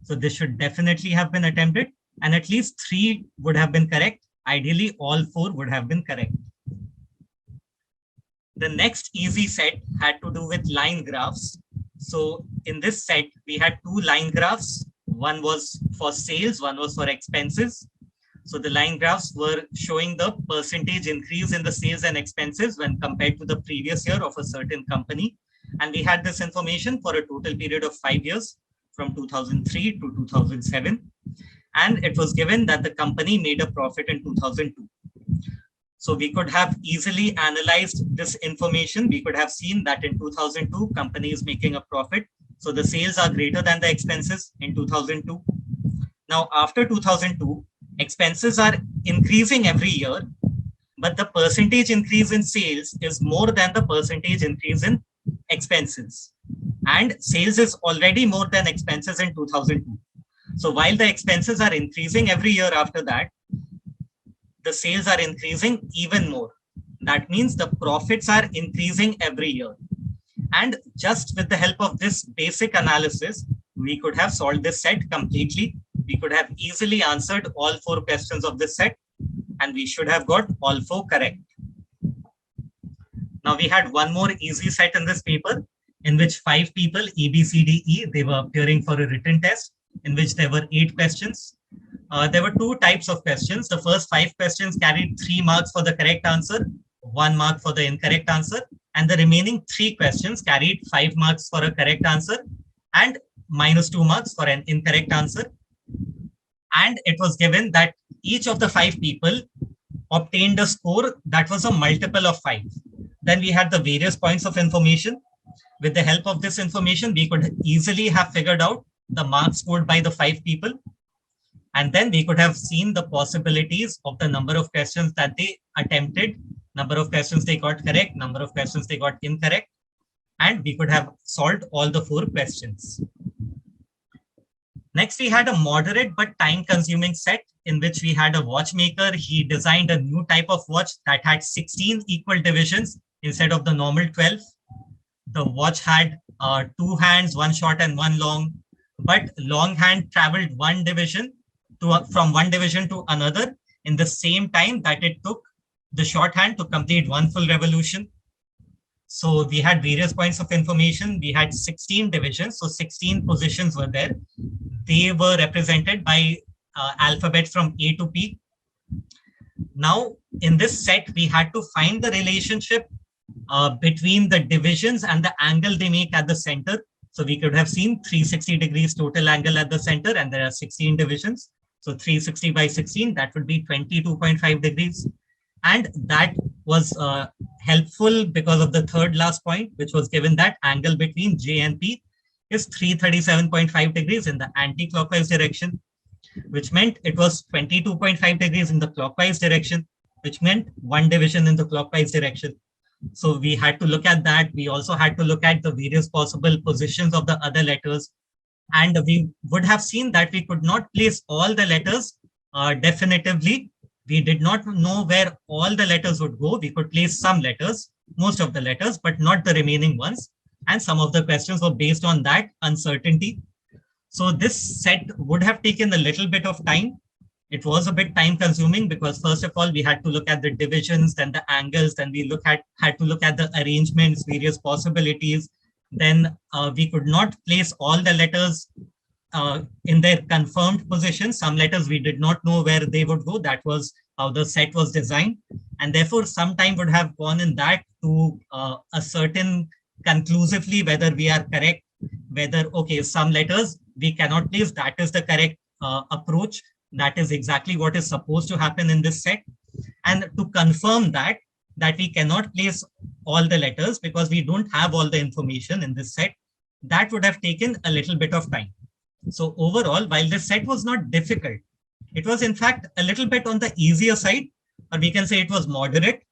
So this should definitely have been attempted, and at least 3 would have been correct. Ideally, all 4 would have been correct. The next easy set had to do with line graphs. So in this set, we had 2 line graphs. One was for sales, one was for expenses. So the line graphs were showing the percentage increase in the sales and expenses when compared to the previous year of a certain company. And we had this information for a total period of 5 years, from 2003 to 2007. And it was given that the company made a profit in 2002. So we could have easily analyzed this information. We could have seen that in 2002, company is making a profit. So the sales are greater than the expenses in 2002. Now, after 2002, expenses are increasing every year, but the percentage increase in sales is more than the percentage increase in expenses. And sales is already more than expenses in 2002. So while the expenses are increasing every year after that, the sales are increasing even more. That means the profits are increasing every year. And just with the help of this basic analysis, we could have solved this set completely. We could have easily answered all 4 questions of this set, and we should have got all 4 correct. Now we had one more easy set in this paper, in which 5 people, E, B, C, D, E, they were appearing for a written test, in which there were 8 questions. There were 2 types of questions. The first 5 questions carried 3 marks for the correct answer, 1 mark for the incorrect answer, and the remaining 3 questions carried 5 marks for a correct answer and -2 marks for an incorrect answer. And it was given that each of the 5 people obtained a score that was a multiple of 5. Then we had the various points of information. With the help of this information, we could easily have figured out the marks scored by the 5 people. And then we could have seen the possibilities of the number of questions that they attempted, number of questions they got correct, number of questions they got incorrect, and we could have solved all the 4 questions. Next, we had a moderate but time-consuming set in which we had a watchmaker. He designed a new type of watch that had 16 equal divisions instead of the normal 12. The watch had 2 hands, 1 short and 1 long, but long hand traveled 1 division from 1 division to another in the same time that it took the shorthand to complete 1 full revolution. So we had various points of information. We had 16 divisions, so 16 positions were there. They were represented by alphabet from A to P. Now, in this set, we had to find the relationship between the divisions and the angle they make at the center. So we could have seen 360 degrees total angle at the center, and there are 16 divisions. So 360 by 16, that would be 22.5 degrees. And that was helpful because of the third last point, which was given that angle between J and P is 337.5 degrees in the anti-clockwise direction, which meant it was 22.5 degrees in the clockwise direction, which meant 1 division in the clockwise direction. So we had to look at that. We also had to look at the various possible positions of the other letters. And we would have seen that we could not place all the letters definitively. We did not know where all the letters would go. We could place some letters, most of the letters, but not the remaining ones. And some of the questions were based on that uncertainty. So this set would have taken a little bit of time. It was a bit time consuming because first of all, we had to look at the divisions, then the angles, then we had to look at the arrangements, various possibilities. Then we could not place all the letters in their confirmed position. Some letters we did not know where they would go. That was how the set was designed. And therefore, some time would have gone in that to ascertain conclusively whether we are correct, whether, okay, some letters we cannot place. That is the correct approach. That is exactly what is supposed to happen in this set. And to confirm that we cannot place all the letters because we don't have all the information in this set, that would have taken a little bit of time. So overall, while this set was not difficult, it was in fact a little bit on the easier side, or we can say it was moderate,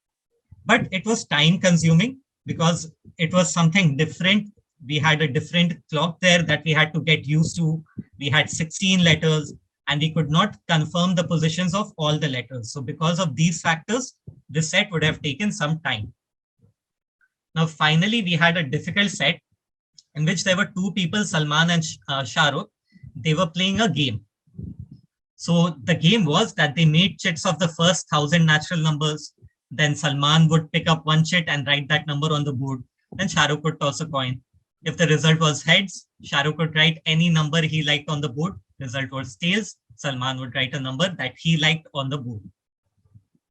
but it was time consuming because it was something different. We had a different clock there that we had to get used to. We had 16 letters and we could not confirm the positions of all the letters. So because of these factors, this set would have taken some time. Now, finally, we had a difficult set in which there were 2 people, Salman and Shahrukh. They were playing a game. So the game was that they made chits of the first 1,000 natural numbers. Then Salman would pick up 1 chit and write that number on the board. Then Shahrukh would toss a coin. If the result was heads, Shahrukh would write any number he liked on the board. Result was tails. Salman would write a number that he liked on the board.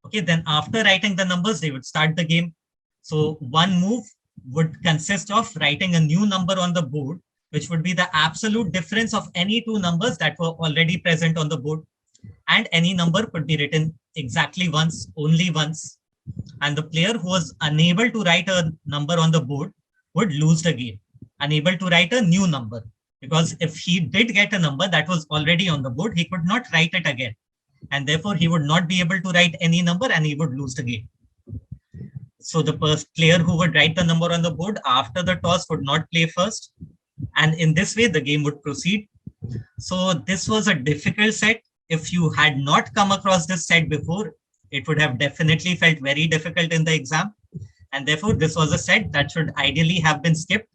Okay, then after writing the numbers, they would start the game. So one move would consist of writing a new number on the board, which would be the absolute difference of any 2 numbers that were already present on the board. And any number could be written exactly once, only once. And the player who was unable to write a number on the board would lose the game. Unable to write a new number. Because if he did get a number that was already on the board, he could not write it again. And therefore, he would not be able to write any number and he would lose the game. So the first player who would write the number on the board after the toss would not play first. And in this way, the game would proceed. So this was a difficult set. If you had not come across this set before, it would have definitely felt very difficult in the exam. And therefore, this was a set that should ideally have been skipped,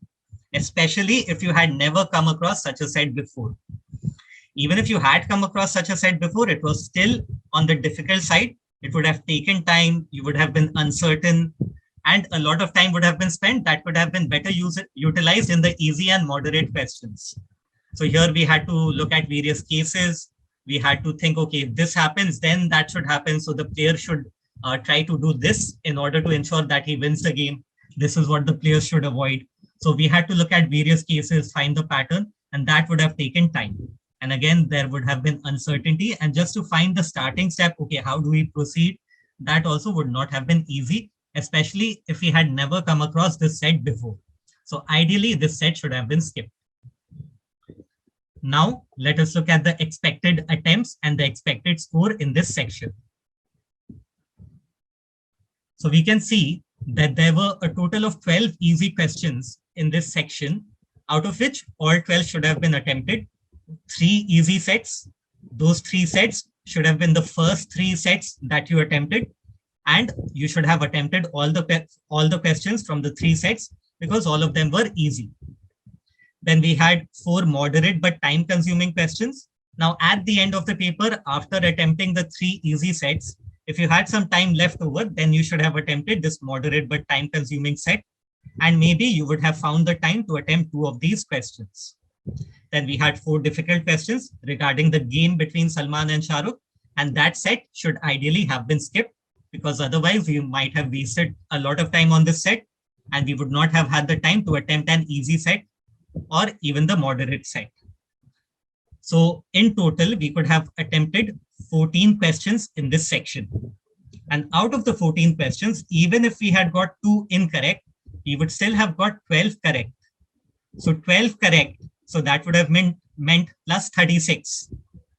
especially if you had never come across such a set before. Even if you had come across such a set before, it was still on the difficult side. It would have taken time, you would have been uncertain, and a lot of time would have been spent that could have been better utilized in the easy and moderate questions. So here we had to look at various cases. We had to think, okay, if this happens, then that should happen. So the player should try to do this in order to ensure that he wins the game. This is what the players should avoid. So we had to look at various cases, find the pattern, and that would have taken time. And again, there would have been uncertainty. And just to find the starting step, okay, how do we proceed? That also would not have been easy especially if we had never come across this set before. So ideally, this set should have been skipped. Now, let us look at the expected attempts and the expected score in this section. So we can see that there were a total of 12 easy questions in this section, out of which all 12 should have been attempted. 3 easy sets. Those 3 sets should have been the first 3 sets that you attempted, and you should have attempted all the questions from the 3 sets because all of them were easy. Then we had 4 moderate but time-consuming questions. Now, at the end of the paper, after attempting the 3 easy sets, if you had some time left over, then you should have attempted this moderate but time-consuming set, and maybe you would have found the time to attempt 2 of these questions. Then we had 4 difficult questions regarding the game between Salman and Shah Rukh, and that set should ideally have been skipped because otherwise we might have wasted a lot of time on this set and we would not have had the time to attempt an easy set or even the moderate set. So in total, we could have attempted 14 questions in this section. And out of the 14 questions, even if we had got 2 incorrect, we would still have got 12 correct. So 12 correct, so that would have meant plus 36,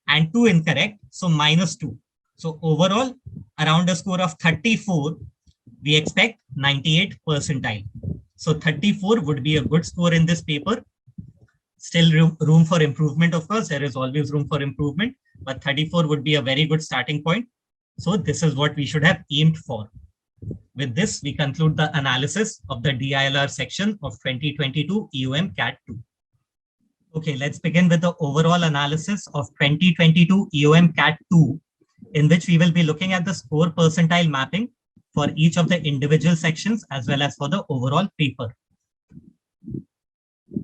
and 2 incorrect, so minus 2. So overall, around a score of 34, we expect 98 percentile. So 34 would be a good score in this paper. Still room for improvement, of course. There is always room for improvement, but 34 would be a very good starting point. So this is what we should have aimed for. With this, we conclude the analysis of the DILR section of 2022 EOM CAT 2. Okay, let's begin with the overall analysis of 2022 EOM CAT 2, in which we will be looking at the score percentile mapping for each of the individual sections as well as for the overall paper.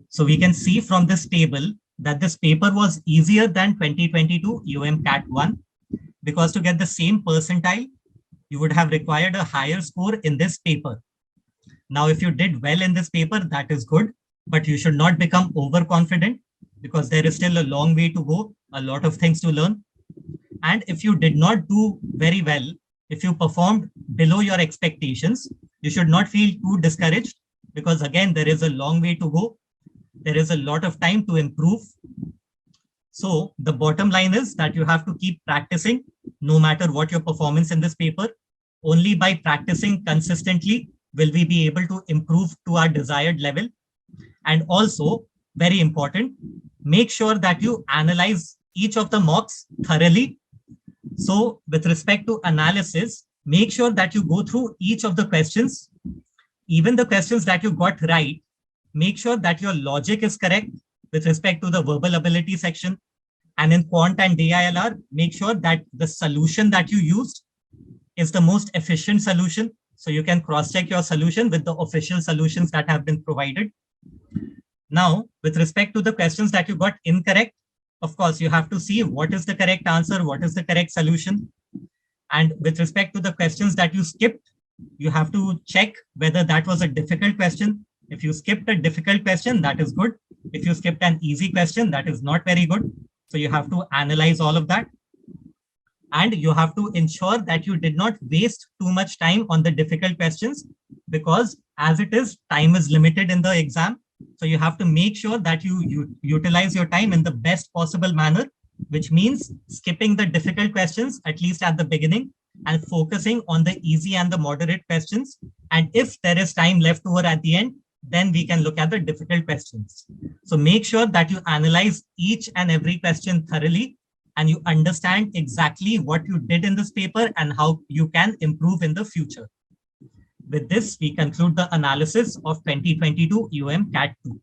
So we can see from this table that this paper was easier than 2022 EOM CAT 1 because to get the same percentile, you would have required a higher score in this paper. Now, if you did well in this paper, that is good, but you should not become overconfident because there is still a long way to go, a lot of things to learn. And if you did not do very well, if you performed below your expectations, you should not feel too discouraged because again, there is a long way to go. There is a lot of time to improve. So the bottom line is that you have to keep practicing no matter what your performance in this paper. Only by practicing consistently will we be able to improve to our desired level. And also, very important, make sure that you analyze each of the mocks thoroughly. So with respect to analysis, make sure that you go through each of the questions, even the questions that you got right. Make sure that your logic is correct with respect to the verbal ability section. And in quant and DILR, make sure that the solution that you used is the most efficient solution. So you can cross-check your solution with the official solutions that have been provided. Now, with respect to the questions that you got incorrect, of course, you have to see what is the correct answer, what is the correct solution. And with respect to the questions that you skipped, you have to check whether that was a difficult question. If you skipped a difficult question, that is good. If you skipped an easy question, that is not very good. So you have to analyze all of that. And you have to ensure that you did not waste too much time on the difficult questions because as it is, time is limited in the exam. So you have to make sure that you utilize your time in the best possible manner, which means skipping the difficult questions, at least at the beginning, and focusing on the easy and the moderate questions. And if there is time left over at the end, then we can look at the difficult questions. So make sure that you analyze each and every question thoroughly and you understand exactly what you did in this paper and how you can improve in the future. With this, we conclude the analysis of 2022 EOM CAT 2.